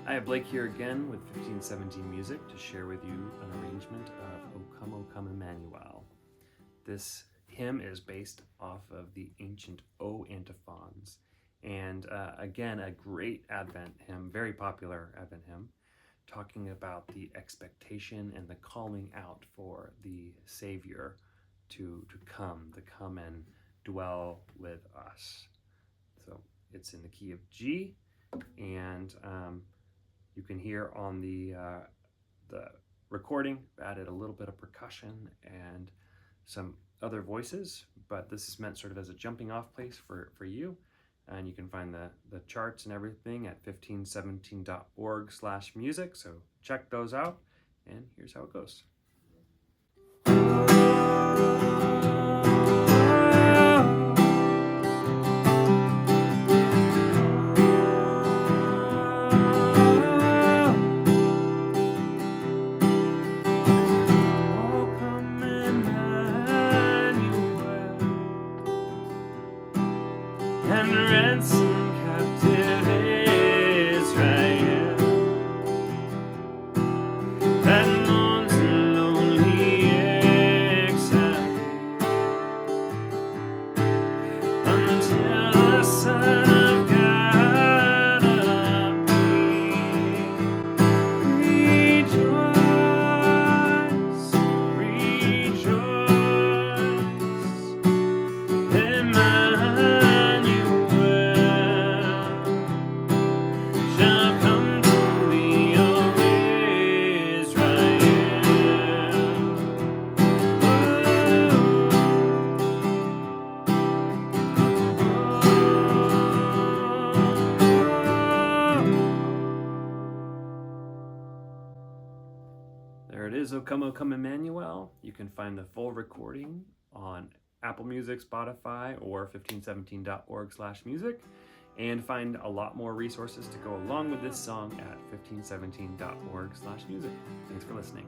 I have Blake here again with 1517 Music to share with you an arrangement of O Come, Emmanuel. This hymn is based off of the ancient O antiphons, and again, a great Advent hymn, very popular Advent hymn, talking about the expectation and the calling out for the Savior to come and dwell with us. So it's in the key of G, and you can hear on the recording added a little bit of percussion and some other voices, but this is meant sort of as a jumping off place for you. And you can find the charts and everything at 1517.org/music. So check those out, and here's how it goes. And ransom captive Israel that mourns in lonely exile until the Son of God appear. Rejoice, rejoice, Emmanuel shall come to thee, O Israel. There it is, O Come, Emmanuel. You can find the full recording on Apple Music, Spotify, or 1517.org/music, and find a lot more resources to go along with this song at 1517.org/music. Thanks for listening.